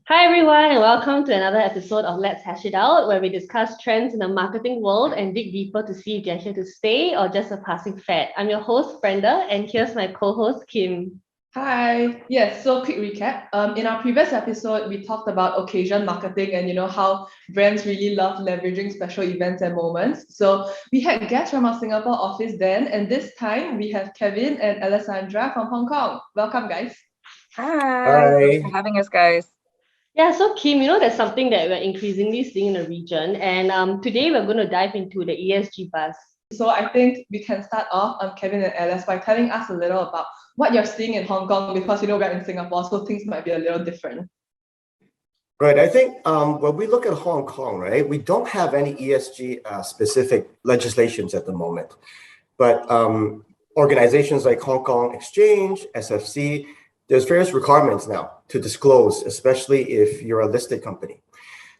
Hi everyone, and welcome to another episode of Let's Hash It Out, where we discuss trends in the marketing world and dig deeper to see if they're here to stay or just a passing fad. I'm your host, Brenda, and here's my co-host, Kim. Hi. Yes, so quick recap. In our previous episode, we talked about occasion marketing and how brands really love leveraging special events and moments. So we had guests from our Singapore office then, and this time we have Kevin and Alessandra from Hong Kong. Welcome, guys. Hi, thanks for Hi. having us, guys. Yeah, so Kim, there's something that we're increasingly seeing in the region, and today we're going to dive into the ESG buzz. So I think we can start off, Kevin and Alice, by telling us a little about what you're seeing in Hong Kong, because we're in Singapore, so things might be a little different. Right. I think when we look at Hong Kong, right, we don't have any ESG specific legislations at the moment, but organizations like Hong Kong Exchange, SFC, there's various requirements now to disclose, especially if you're a listed company.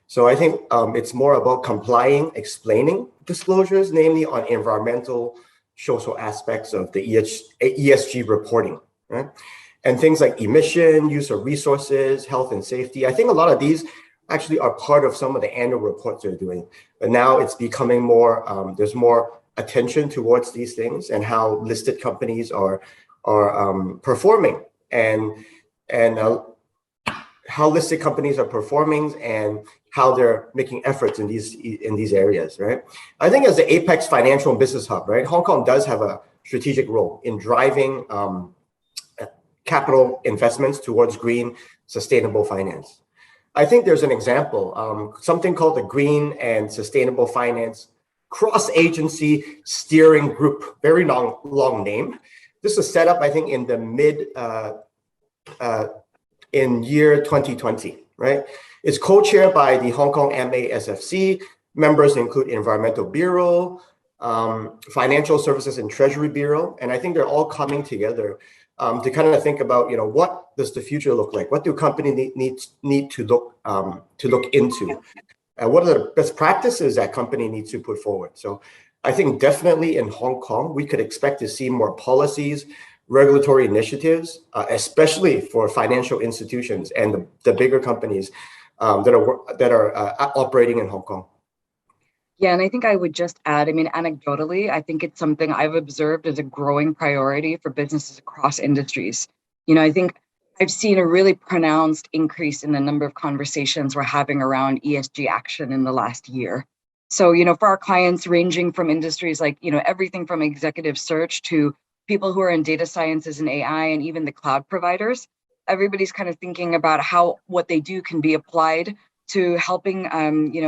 So I think it's more about complying, explaining disclosures, namely on environmental, social aspects of the ESG reporting, right? And things like emission, use of resources, health and safety. I think a lot of these actually are part of some of the annual reports they're doing. But now it's becoming more, there's more attention towards these things and how listed companies are performing and how listed companies are performing and how they're making efforts in these areas, right? I think as the apex financial and business hub, right, Hong Kong does have a strategic role in driving capital investments towards green, sustainable finance. I think there's an example, something called the Green and Sustainable Finance Cross-Agency Steering Group, very long name. This was set up, I think, in the in year 2020, right? It's co-chaired by the Hong Kong MASFC. Members include Environmental Bureau, Financial Services and Treasury Bureau, and I think they're all coming together to kind of think about, what does the future look like? What do companies need to look into? And what are the best practices that company needs to put forward? So I think definitely in Hong Kong, we could expect to see more policies, regulatory initiatives, especially for financial institutions and the bigger companies that are operating in Hong Kong. Yeah, and I think I would just add, anecdotally, I think it's something I've observed as a growing priority for businesses across industries. I think I've seen a really pronounced increase in the number of conversations we're having around ESG action in the last year. So, for our clients ranging from industries like, everything from executive search to people who are in data sciences and AI and even the cloud providers, everybody's kind of thinking about how what they do can be applied to helping,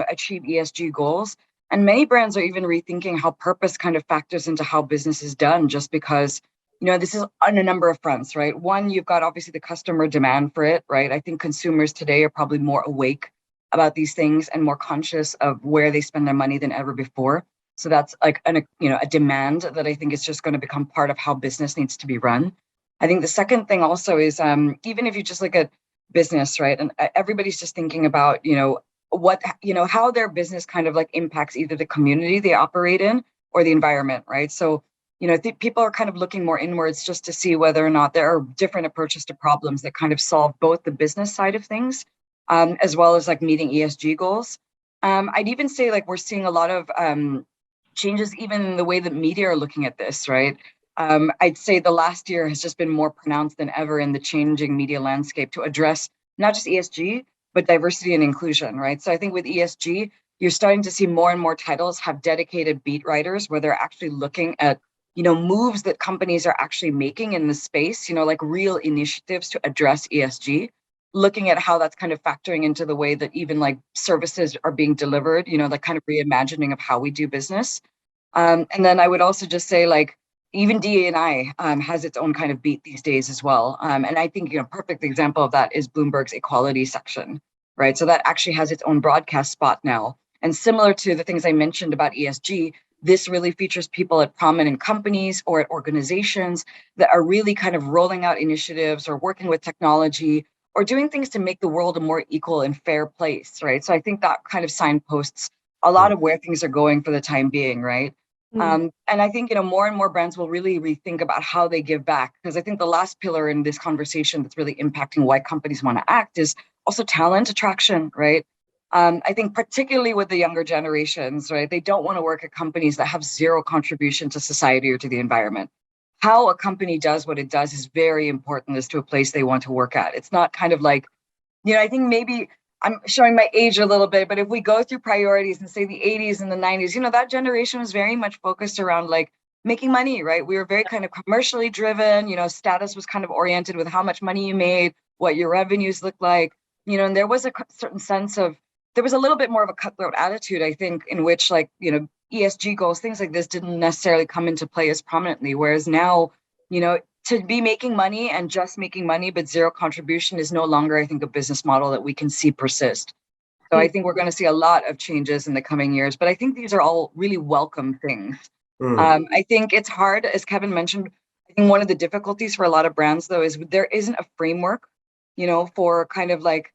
achieve ESG goals. And many brands are even rethinking how purpose kind of factors into how business is done, just because, this is on a number of fronts, right? One, you've got obviously the customer demand for it, right? I think consumers today are probably more awake about these things and more conscious of where they spend their money than ever before. So that's like a demand that I think is just going to become part of how business needs to be run. I think the second thing also is even if you just look at business, right? And everybody's just thinking about, how their business kind of like impacts either the community they operate in or the environment, right? So, I think people are kind of looking more inwards just to see whether or not there are different approaches to problems that kind of solve both the business side of things, as well as like meeting ESG goals. I'd even say like we're seeing a lot of changes even in the way that media are looking at this, right? I'd say the last year has just been more pronounced than ever in the changing media landscape to address not just ESG, but diversity and inclusion, right? So I think with ESG, you're starting to see more and more titles have dedicated beat writers where they're actually looking at, moves that companies are actually making in the space, like real initiatives to address ESG, looking at how that's kind of factoring into the way that even like services are being delivered, like kind of reimagining of how we do business. And then I would also just say like, even DE&I has its own kind of beat these days as well. And I think, perfect example of that is Bloomberg's equality section, right? So that actually has its own broadcast spot now. And similar to the things I mentioned about ESG, this really features people at prominent companies or at organizations that are really kind of rolling out initiatives or working with technology or doing things to make the world a more equal and fair place, right? So I think that kind of signposts a lot of where things are going for the time being, right? And I think, more and more brands will really rethink about how they give back, because I think the last pillar in this conversation that's really impacting why companies want to act is also talent attraction, right? I think particularly with the younger generations, right? They don't want to work at companies that have zero contribution to society or to the environment. How a company does what it does is very important as to a place they want to work at. It's not kind of like, I think maybe I'm showing my age a little bit, but if we go through priorities and say the 80s and the 90s, that generation was very much focused around like making money, right? We were very kind of commercially driven, status was kind of oriented with how much money you made, what your revenues looked like, and there was a certain sense of, there was a little bit more of a cutthroat attitude, I think, in which like, ESG goals, things like this didn't necessarily come into play as prominently. Whereas now, to be making money and just making money, but zero contribution is no longer, I think, a business model that we can see persist. So I think we're going to see a lot of changes in the coming years, but I think these are all really welcome things. I think it's hard, as Kevin mentioned. I think one of the difficulties for a lot of brands, though, is there isn't a framework, for kind of like,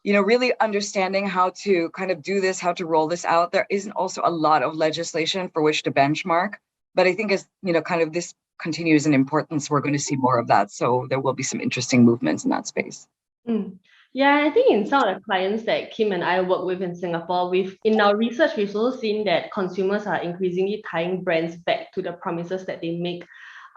really understanding how to kind of do this, how to roll this out. There isn't also a lot of legislation for which to benchmark. But I think as, kind of this continues in importance, we're going to see more of that. So there will be some interesting movements in that space. Yeah, I think in some of the clients that Kim and I work with in Singapore, in our research, we've also seen that consumers are increasingly tying brands back to the promises that they make.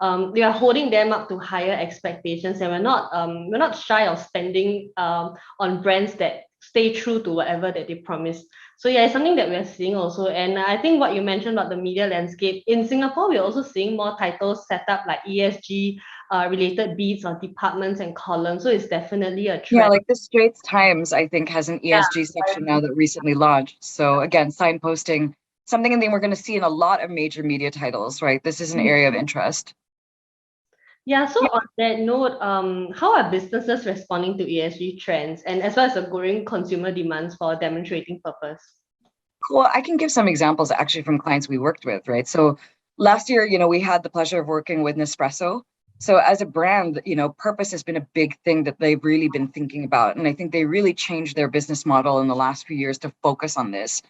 They are holding them up to higher expectations, and we're not shy of spending on brands that stay true to whatever that they promise. So yeah, it's something that we're seeing also. And I think what you mentioned about the media landscape in Singapore, we're also seeing more titles set up like ESG related beats on departments and columns. So it's definitely a trend. Yeah, like the Straits Times, I think, has an ESG section now that recently launched. So again, signposting, something I think we're going to see in a lot of major media titles, right? This is an area of interest. Yeah, so on that note, how are businesses responding to ESG trends and as well as the growing consumer demands for demonstrating purpose? Well, I can give some examples actually from clients we worked with, right? So last year, we had the pleasure of working with Nespresso. So as a brand, purpose has been a big thing that they've really been thinking about. And I think they really changed their business model in the last few years to focus on this.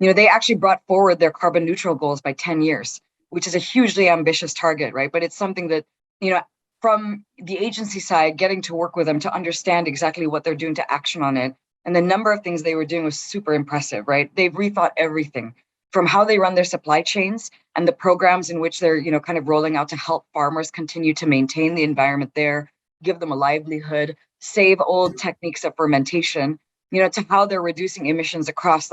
They actually brought forward their carbon neutral goals by 10 years, which is a hugely ambitious target, right? But it's something that, from the agency side, getting to work with them to understand exactly what they're doing to action on it. And the number of things they were doing was super impressive, right? They've rethought everything from how they run their supply chains and the programs in which they're, kind of rolling out to help farmers continue to maintain the environment there, give them a livelihood, save old techniques of fermentation, to how they're reducing emissions across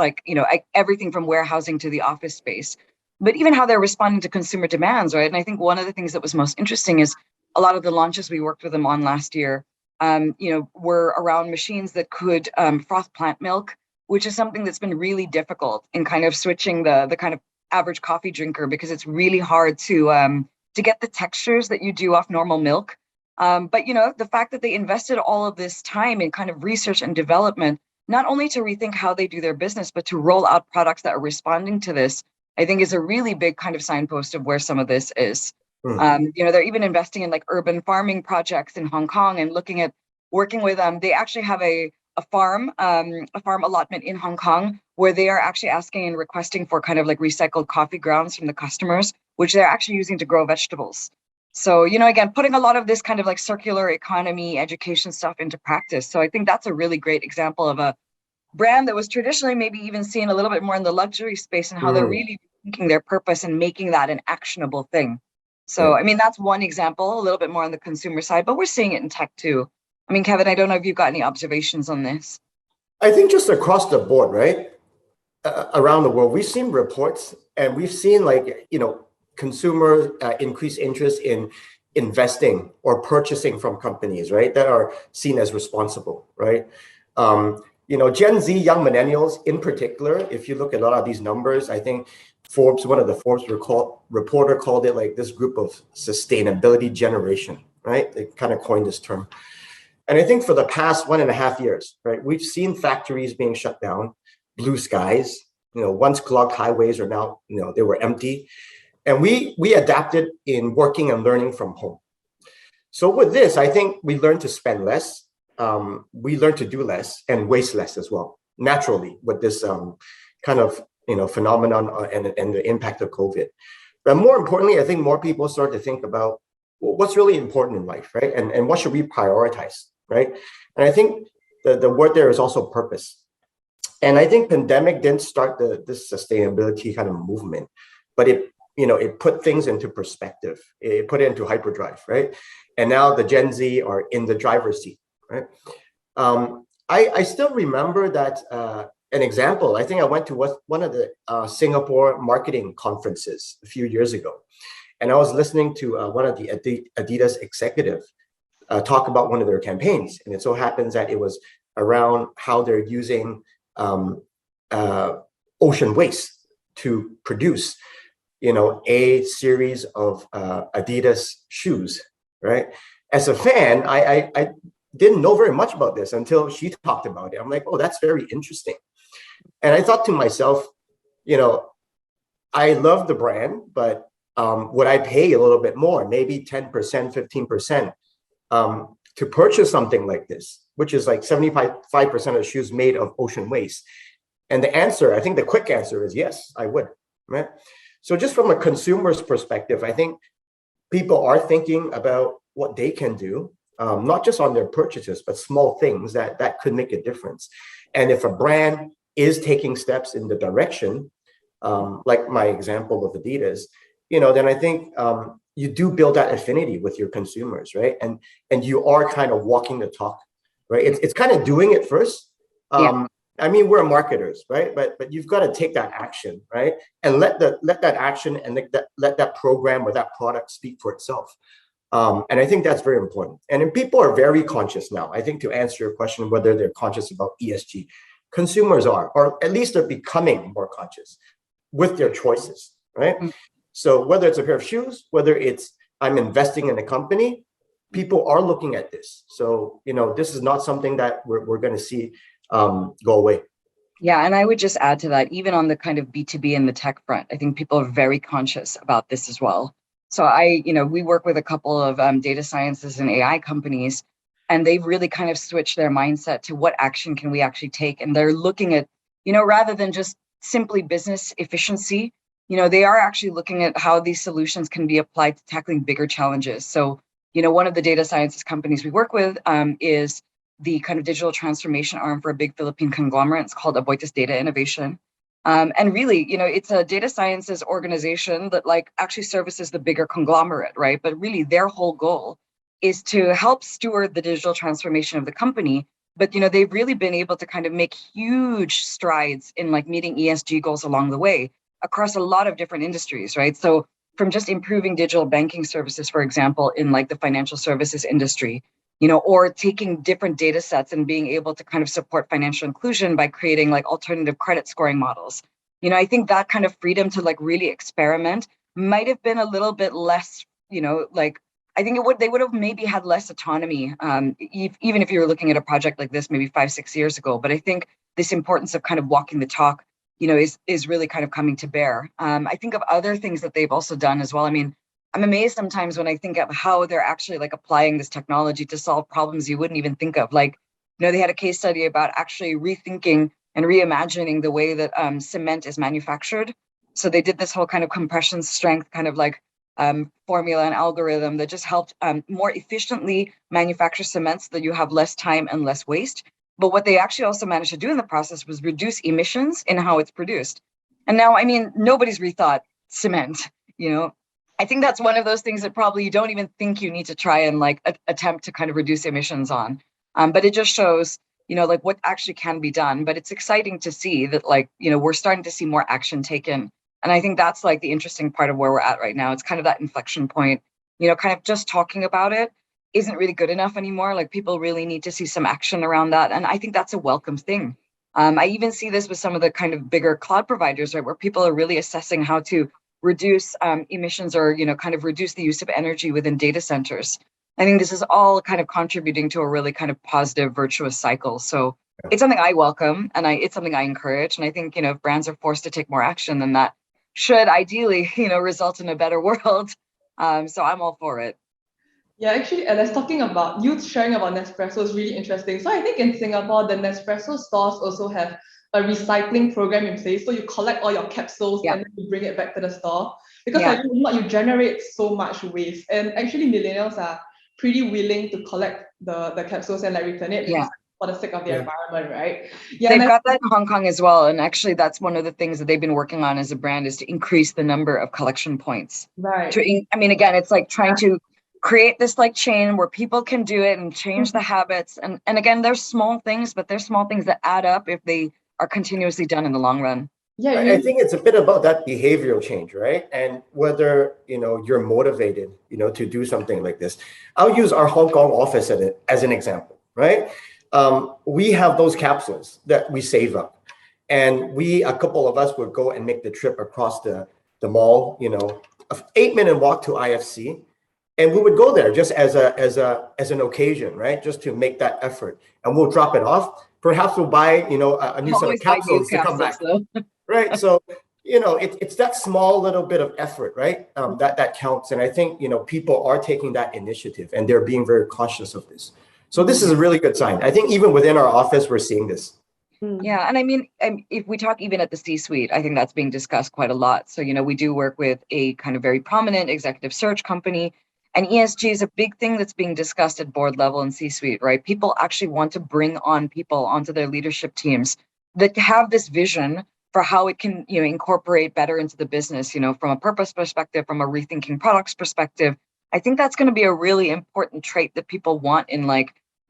everything from warehousing to the office space, but even how they're responding to consumer demands, right? And I think one of the things that was most interesting is a lot of the launches we worked with them on last year, were around machines that could froth plant milk, which is something that's been really difficult in kind of switching the kind of average coffee drinker, because it's really hard to get the textures that you do off normal milk. But the fact that they invested all of this time in kind of research and development, not only to rethink how they do their business, but to roll out products that are responding to this, I think is a really big kind of signpost of where some of this is. They're even investing in like urban farming projects in Hong Kong and looking at working with them. They actually have a farm allotment in Hong Kong where they are actually asking and requesting for kind of like recycled coffee grounds from the customers, which they're actually using to grow vegetables. So, again, putting a lot of this kind of like circular economy education stuff into practice. So I think that's a really great example of a brand that was traditionally maybe even seen a little bit more in the luxury space and how they're really thinking their purpose and making that an actionable thing. So, I mean, that's one example, a little bit more on the consumer side, but we're seeing it in tech too. I mean, Kevin, I don't know if you've got any observations on this. I think just across the board, right? Around the world, we've seen reports and we've seen consumer increased interest in investing or purchasing from companies, right? That are seen as responsible, right? Gen Z, young millennials in particular, if you look at a lot of these numbers, I think one of the Forbes reporter called it like this group of sustainability generation, right? They kind of coined this term. And I think for the past 1.5 years, right, we've seen factories being shut down, blue skies, once clogged highways are now, they were empty. And we adapted in working and learning from home. So with this, I think we learned to spend less, we learned to do less and waste less as well, naturally, with this kind of phenomenon and the impact of COVID. But more importantly, I think more people start to think about what's really important in life, right? And what should we prioritize, right? And I think the word there is also purpose. And I think pandemic didn't start this sustainability kind of movement, but it put things into perspective. It put it into hyperdrive, right? And now the Gen Z are in the driver's seat, right? I still remember that an example. I think I went to one of the Singapore marketing conferences a few years ago, and I was listening to one of the Adidas executive talk about one of their campaigns, and it so happens that it was around how they're using ocean waste to produce, a series of Adidas shoes, right? As a fan, I didn't know very much about this until she talked about it. I'm like, oh, that's very interesting. And I thought to myself, I love the brand, but would I pay a little bit more, maybe 10%, 15%, to purchase something like this, which is like 75% of shoes made of ocean waste? And the answer, I think the quick answer is yes, I would, right? So just from a consumer's perspective, I think people are thinking about what they can do, not just on their purchases, but small things that could make a difference. And if a brand is taking steps in the direction, like my example of Adidas, then I think you do build that affinity with your consumers, right? And you are kind of walking the talk, right? It's kind of doing it first. I mean, we're marketers, right? But you've got to take that action, right? And let that action and let that program or that product speak for itself. And I think that's very important. And then people are very conscious now. I think to answer your question, whether they're conscious about ESG, consumers are, or at least they're becoming more conscious with their choices, right? So whether it's a pair of shoes, whether it's I'm investing in a company, people are looking at this. So, this is not something that we're going to see go away. Yeah, and I would just add to that, even on the kind of B2B and the tech front, I think people are very conscious about this as well. So we work with a couple of data sciences and AI companies, and they've really kind of switched their mindset to what action can we actually take. And they're looking at, rather than just simply business efficiency, they are actually looking at how these solutions can be applied to tackling bigger challenges. So, one of the data sciences companies we work with is the kind of digital transformation arm for a big Philippine conglomerate. It's called Aboitis Data Innovation. And really, it's a data sciences organization that actually services the bigger conglomerate, right? But really their whole goal is to help steward the digital transformation of the company. But, they've really been able to kind of make huge strides in meeting ESG goals along the way across a lot of different industries, right? So from just improving digital banking services, for example, in the financial services industry, or taking different data sets and being able to kind of support financial inclusion by creating alternative credit scoring models. I think that kind of freedom to really experiment might have been a little bit less, I think they would have maybe had less autonomy, even if you were looking at a project like this maybe 5-6 years ago. But I think this importance of kind of walking the talk, is really kind of coming to bear. I think of other things that they've also done as well. I mean, I'm amazed sometimes when I think of how they're actually applying this technology to solve problems you wouldn't even think of. They had a case study about actually rethinking and reimagining the way that cement is manufactured. So they did this whole kind of compression strength kind of formula and algorithm that just helped more efficiently manufacture cement so that you have less time and less waste. But what they actually also managed to do in the process was reduce emissions in how it's produced. And now, I mean, nobody's rethought cement, I think that's one of those things that probably you don't even think you need to try and attempt to kind of reduce emissions on. But it just shows, what actually can be done. But it's exciting to see that we're starting to see more action taken. And I think that's the interesting part of where we're at right now. It's kind of that inflection point, kind of just talking about it isn't really good enough anymore. People really need to see some action around that. And I think that's a welcome thing. I even see this with some of the kind of bigger cloud providers, right, where people are really assessing how to reduce emissions or, kind of reduce the use of energy within data centers. I think this is all kind of contributing to a really kind of positive, virtuous cycle. So it's something I welcome and it's something I encourage. And I think, if brands are forced to take more action, then that should ideally, result in a better world. So I'm all for it. Yeah, actually, Alice, talking about you sharing about Nespresso is really interesting. So I think in Singapore, the Nespresso stores also have a recycling program in place. So you collect all your capsules and then you bring it back to the store. Because you generate so much waste. And actually millennials are pretty willing to collect the capsules and like return it for the sake of the environment, right? Yeah, they've got that in Hong Kong as well. And actually that's one of the things that they've been working on as a brand, is to increase the number of collection points. Right. I mean, again, it's like trying to create this like chain where people can do it and change the habits. And again, there's small things, but there's small things that add up if they are continuously done in the long run. Yeah, I think it's a bit about that behavioral change, right? And whether, you're motivated, to do something like this. I'll use our Hong Kong office as an example, right? We have those capsules that we save up, and a couple of us would go and make the trip across the mall, an 8-minute walk to IFC. And we would go there just as an occasion, right? Just to make that effort, and we'll drop it off. Perhaps we'll buy, a new set of capsules to come back. Right. So, it's that small little bit of effort, right? That counts. And I think, people are taking that initiative and they're being very cautious of this. So this is a really good sign. I think even within our office, we're seeing this. Yeah. And I mean, if we talk even at the C-suite, I think that's being discussed quite a lot. So, we do work with a kind of very prominent executive search company, and ESG is a big thing that's being discussed at board level and C-suite, right? People actually want to bring on people onto their leadership teams that have this vision for how it can, incorporate better into the business, from a purpose perspective, from a rethinking products perspective. I think that's going to be a really important trait that people want in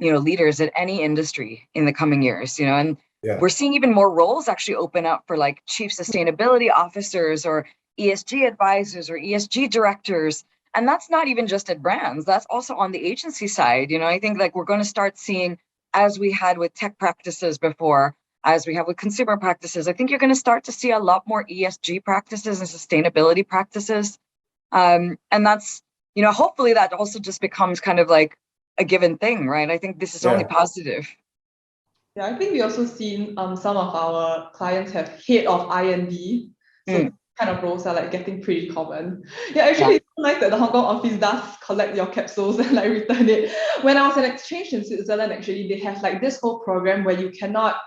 leaders at any industry in the coming years, and we're seeing even more roles actually open up for like chief sustainability officers or ESG advisors or ESG directors. And that's not even just at brands, that's also on the agency side. I think like we're going to start seeing, as we had with tech practices before, as we have with consumer practices, I think you're going to start to see a lot more ESG practices and sustainability practices. And that's, hopefully that also just becomes kind of like a given thing, right? I think this is only positive. Yeah, I think we also seen some of our clients have head of I&D. So kind of roles are like getting pretty common. Yeah, actually it's nice that the Hong Kong office does collect your capsules and like return it. When I was at exchange in Switzerland, actually they have like this whole program where you cannot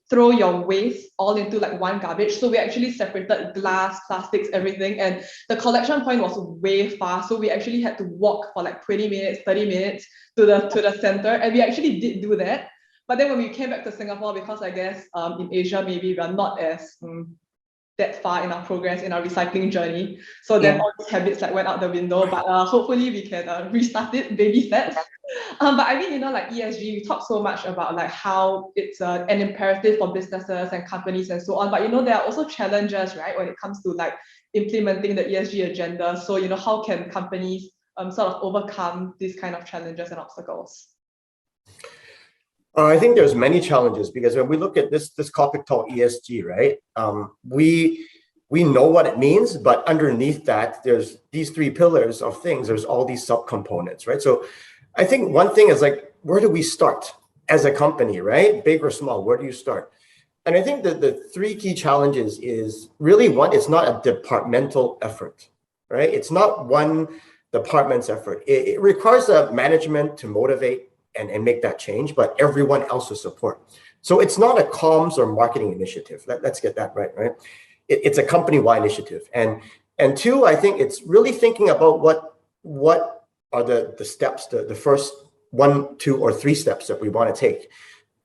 throw your waste all into like one garbage. So we actually separated glass, plastics, everything, and the collection point was way far. So we actually had to walk for like 20 minutes, 30 minutes to the center, and we actually did do that. But then when we came back to Singapore, because I guess in Asia maybe we are not as that far in our progress in our recycling journey, so then all these habits like went out the window. But hopefully we can restart it, baby steps. But I mean, like ESG, we talk so much about like how it's an imperative for businesses and companies and so on. But there are also challenges, right, when it comes to like implementing the ESG agenda. So how can companies sort of overcome these kind of challenges and obstacles? I think there's many challenges, because when we look at this topic called ESG, right? We know what it means, but underneath that, there's these 3 pillars of things. There's all these subcomponents, right? So I think one thing is like, where do we start as a company, right? Big or small, where do you start? And I think that the 3 key challenges is really, one, it's not a departmental effort, right? It's not one department's effort. It requires a management to motivate and make that change, but everyone else's support. So it's not a comms or marketing initiative. Let's get that right? It's a company-wide initiative. And 2, I think it's really thinking about what are the steps, the first 1, 2, or 3 steps that we want to take.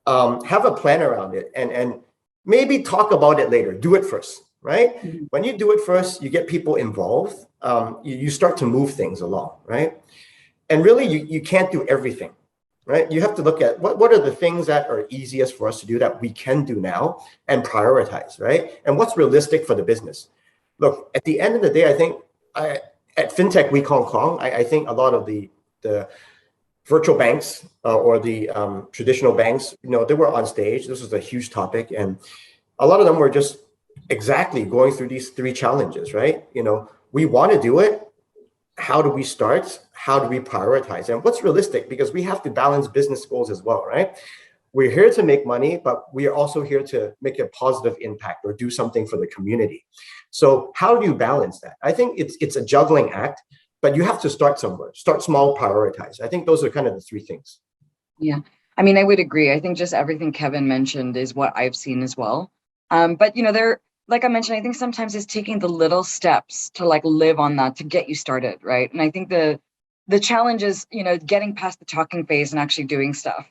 Have a plan around it, and maybe talk about it later. Do it first, right? When you do it first, you get people involved. You start to move things along, right? And really, you can't do everything. Right? You have to look at what are the things that are easiest for us to do that we can do now and prioritize, right? And what's realistic for the business. Look, at the end of the day, I think at FinTech Week Hong Kong, I think a lot of the virtual banks or the traditional banks, they were on stage. This was a huge topic, and a lot of them were just exactly going through these 3 challenges, right? We want to do it. How do we start? How do we prioritize? And what's realistic? Because we have to balance business goals as well, right? We're here to make money, but we are also here to make a positive impact or do something for the community. So how do you balance that? I think it's a juggling act, but you have to start somewhere. Start small, prioritize. I think those are kind of the 3 things. Yeah, I mean, I would agree. I think just everything Kevin mentioned is what I've seen as well. But like I mentioned, I think sometimes it's taking the little steps to like live on that to get you started, right? And I think the challenge is, getting past the talking phase and actually doing stuff.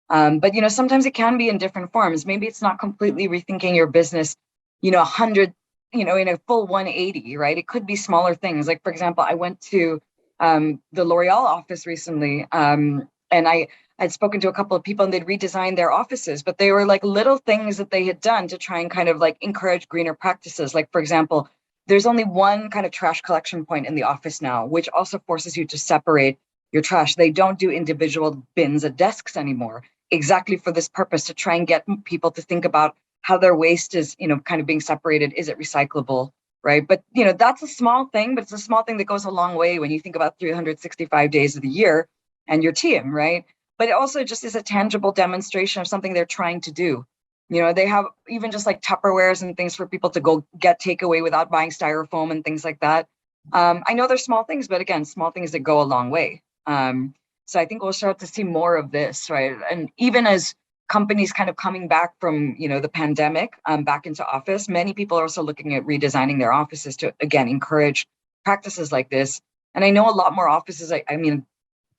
But sometimes it can be in different forms. Maybe it's not completely rethinking your business, 100, in a full 180, right? It could be smaller things. Like, for example, I went to the L'Oreal office recently, and I'd spoken to a couple of people and they'd redesigned their offices, but they were like little things that they had done to try and kind of like encourage greener practices. Like, for example, there's only one kind of trash collection point in the office now, which also forces you to separate your trash. They don't do individual bins at desks anymore, exactly for this purpose, to try and get people to think about how their waste is, kind of being separated. Is it recyclable, right? But, that's a small thing, but it's a small thing that goes a long way when you think about 365 days of the year and your team, right? But it also just is a tangible demonstration of something they're trying to do. They have even just like Tupperwares and things for people to go get takeaway without buying styrofoam and things like that. I know they're small things, but again, small things that go a long way. So I think we'll start to see more of this, right? And even as companies kind of coming back from, the pandemic back into office, many people are also looking at redesigning their offices to, again, encourage practices like this. And I know a lot more offices, I mean,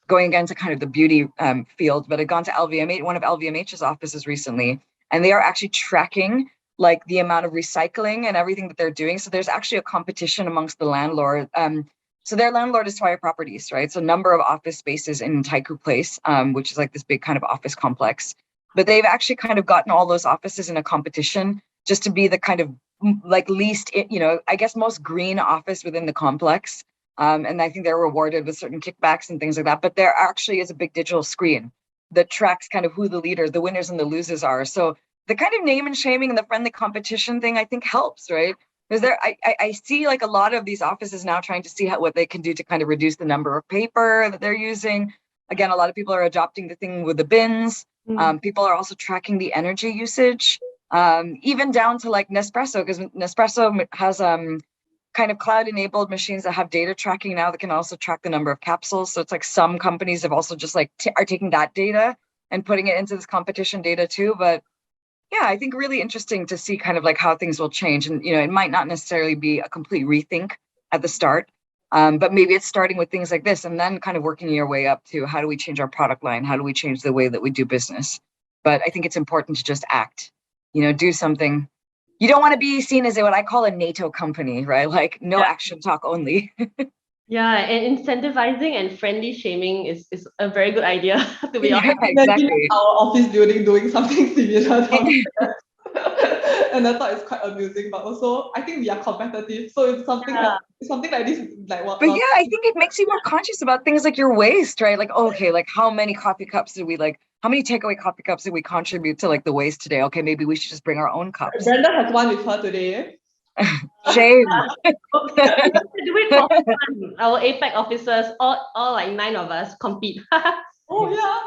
going again to kind of the beauty field, but I'd gone to LVMH, one of LVMH's offices recently, and they are actually tracking like the amount of recycling and everything that they're doing. So there's actually a competition amongst the landlord. So their landlord is Swire Properties, right? So a number of office spaces in Taikoo Place, which is like this big kind of office complex. But they've actually kind of gotten all those offices in a competition just to be the kind of like least, I guess most green office within the complex. And I think they're rewarded with certain kickbacks and things like that. But there actually is a big digital screen that tracks kind of who the leaders, the winners and the losers are. So the kind of name and shaming and the friendly competition thing, I think helps, right? Because I see like a lot of these offices now trying to see what they can do to kind of reduce the number of paper that they're using. Again, a lot of people are adopting the thing with the bins. People are also tracking the energy usage, even down to like Nespresso, because Nespresso has kind of cloud-enabled machines that have data tracking now that can also track the number of capsules. So it's like some companies have also just like are taking that data and putting it into this competition data too. But yeah, I think really interesting to see kind of like how things will change. And, it might not necessarily be a complete rethink at the start, but maybe it's starting with things like this and then kind of working your way up to how do we change our product line? How do we change the way that we do business? But I think it's important to just act, do something. You don't want to be seen as what I call a NATO company, right? Like no action talk only. Yeah, and incentivizing and friendly shaming is a very good idea, to be honest. Exactly. Our office building doing something similar. And I thought it's quite amusing, but also I think we are competitive. So it's something like this, like what. But yeah, I think it makes you more conscious about things like your waste, right? Like, okay, like how many coffee cups did we how many takeaway coffee cups did we contribute to like the waste today? Okay, maybe we should just bring our own cups. Brenda has one with her today. Shame. Do it for fun. Our APAC officers, all like 9 of us compete. Oh yeah.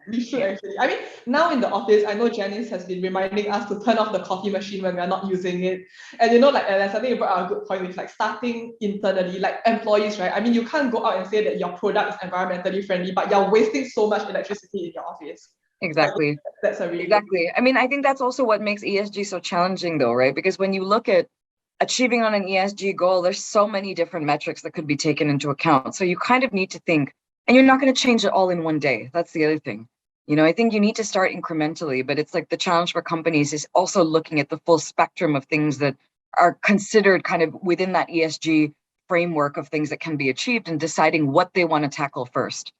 We should actually. I mean, now in the office, I know Janice has been reminding us to turn off the coffee machine when we are not using it. And like I think you brought out a good point with like starting internally, like employees, right? I mean, you can't go out and say that your product is environmentally friendly, but you're wasting so much electricity in your office. Exactly. That's a really I mean, I think that's also what makes ESG so challenging though, right? Because when you look at achieving on an ESG goal, there's so many different metrics that could be taken into account. So you kind of need to think, and you're not going to change it all in one day. That's the other thing. I think you need to start incrementally, but it's like the challenge for companies is also looking at the full spectrum of things that are considered kind of within that ESG framework of things that can be achieved and deciding what they want to tackle first.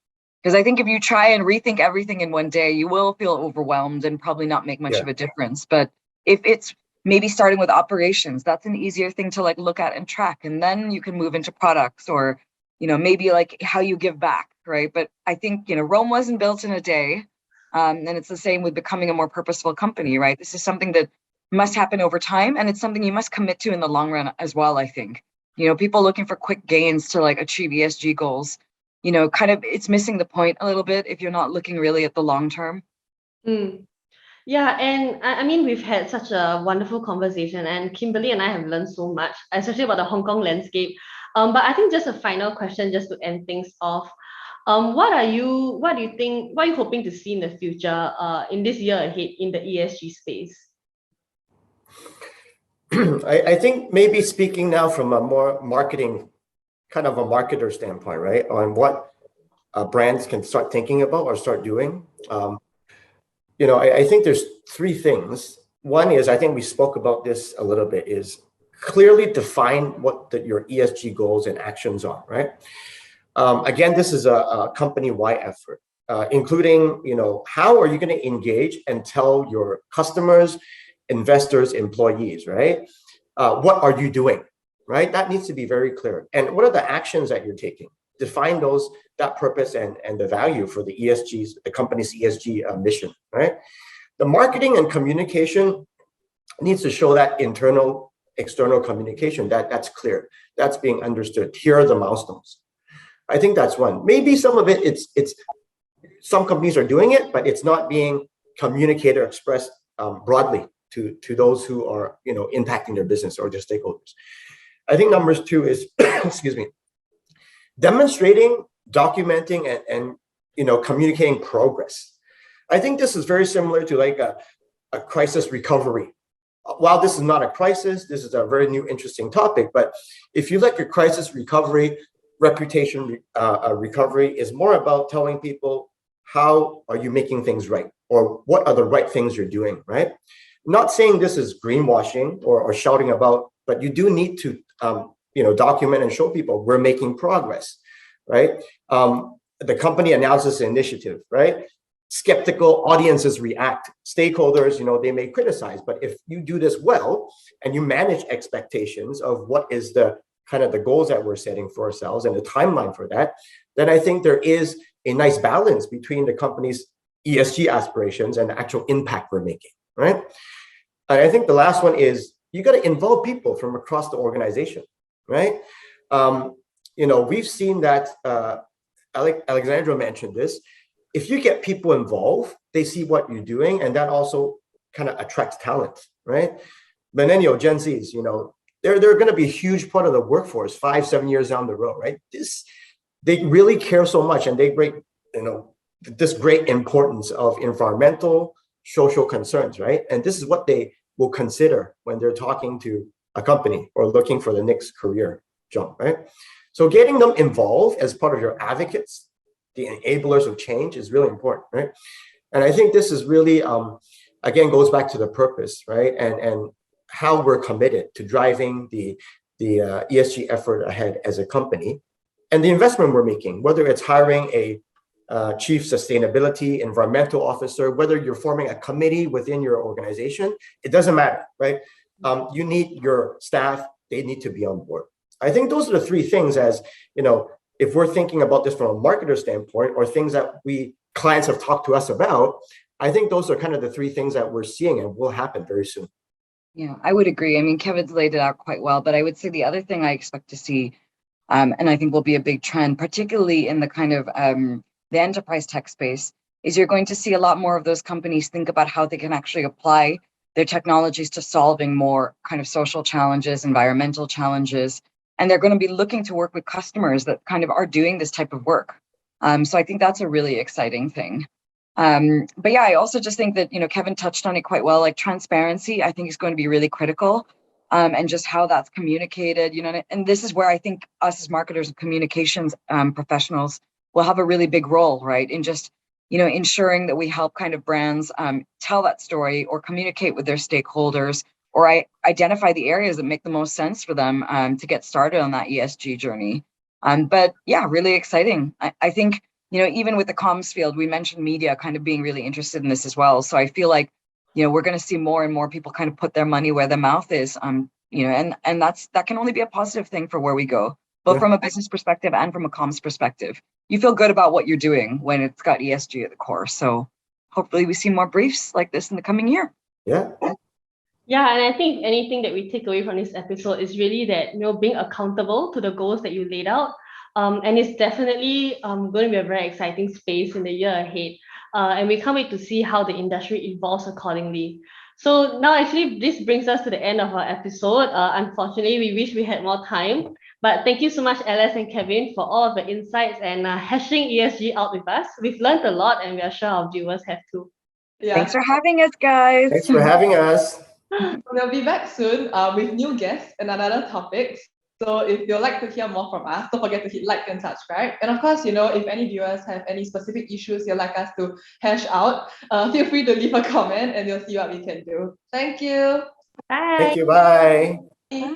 Because I think if you try and rethink everything in one day, you will feel overwhelmed and probably not make much of a difference. But if it's maybe starting with operations, that's an easier thing to like look at and track. And then you can move into products or, maybe like how you give back, right? But I think, Rome wasn't built in a day. And it's the same with becoming a more purposeful company, right? This is something that must happen over time. And it's something you must commit to in the long run as well, I think. People looking for quick gains to like achieve ESG goals, kind of it's missing the point a little bit if you're not looking really at the long term. Yeah, and I mean, we've had such a wonderful conversation, and Kimberlee and I have learned so much, especially about the Hong Kong landscape. But I think just a final question, just to end things off. What are you hoping to see in the future, in this year ahead in the ESG space? I think maybe speaking now from a more marketing, kind of a marketer standpoint, right, on what brands can start thinking about or start doing. I think there's three things. One is, I think we spoke about this a little bit, is clearly define what your ESG goals and actions are, right? Again, this is a company-wide effort, including, how are you going to engage and tell your customers, investors, employees, right? What are you doing, right? That needs to be very clear. And what are the actions that you're taking? Define that purpose and the value for the company's ESG mission, right? The marketing and communication needs to show that internal, external communication, that's clear, that's being understood. Here are the milestones. I think that's one. Maybe some of it, it's some companies are doing it, but it's not being communicated or expressed broadly to those who are, impacting their business or their stakeholders. I think number two is, excuse me, demonstrating, documenting, and communicating progress. I think this is very similar to like a crisis recovery. While this is not a crisis, this is a very new, interesting topic. But if you look at crisis recovery, reputation recovery is more about telling people how are you making things right, or what are the right things you're doing, right? Not saying this is greenwashing or shouting about, but you do need to document and show people we're making progress, right? The company announces an initiative, right? Skeptical audiences react. Stakeholders, they may criticize, but if you do this well and you manage expectations of what is the kind of the goals that we're setting for ourselves and the timeline for that, then I think there is a nice balance between the company's ESG aspirations and the actual impact we're making, right? And I think the last one is you got to involve people from across the organization, right? We've seen that, Alessandra mentioned this. If you get people involved, they see what you're doing, and that also kind of attracts talent, right? Millennial Gen Zs, they're going to be a huge part of the workforce 5-7 years down the road, right? They really care so much, and they bring, this great importance of environmental, social concerns, right? And this is what they will consider when they're talking to a company or looking for the next career jump, right? So getting them involved as part of your advocates, the enablers of change, is really important, right? And I think this is really, again, goes back to the purpose, right? And how we're committed to driving the ESG effort ahead as a company, and the investment we're making, whether it's hiring a chief sustainability, environmental officer, whether you're forming a committee within your organization, it doesn't matter, right? You need your staff, they need to be on board. I think those are the three things, as if we're thinking about this from a marketer standpoint, or things that clients have talked to us about, I think those are kind of the three things that we're seeing and will happen very soon. Yeah, I would agree. I mean, Kevin's laid it out quite well, but I would say the other thing I expect to see, and I think will be a big trend, particularly in the kind of the enterprise tech space, is you're going to see a lot more of those companies think about how they can actually apply their technologies to solving more kind of social challenges, environmental challenges, and they're going to be looking to work with customers that kind of are doing this type of work. So I think that's a really exciting thing. But yeah, I also just think that, Kevin touched on it quite well, like transparency, I think is going to be really critical, and just how that's communicated, and this is where I think us as marketers and communications professionals will have a really big role, right? In just, ensuring that we help kind of brands tell that story or communicate with their stakeholders, or identify the areas that make the most sense for them to get started on that ESG journey. But yeah, really exciting. I think, even with the comms field, we mentioned media kind of being really interested in this as well. So I feel like, we're going to see more and more people kind of put their money where their mouth is, and that can only be a positive thing for where we go, both from a business perspective and from a comms perspective. You feel good about what you're doing when it's got ESG at the core. So hopefully we see more briefs like this in the coming year. Yeah. Yeah, and I think anything that we take away from this episode is really that, being accountable to the goals that you laid out. And it's definitely going to be a very exciting space in the year ahead. And we can't wait to see how the industry evolves accordingly. So now actually this brings us to the end of our episode. Unfortunately, we wish we had more time. But thank you so much, Alice and Kevin, for all of the insights and hashing ESG out with us. We've learned a lot, and we are sure our viewers have too. Yeah. Thanks for having us, guys. Thanks for having us. We'll be back soon with new guests and another topic. So if you'd like to hear more from us, don't forget to hit like and subscribe. And of course, if any viewers have any specific issues you'd like us to hash out, feel free to leave a comment and we'll see what we can do. Thank you. Bye. Thank you. Bye. Bye.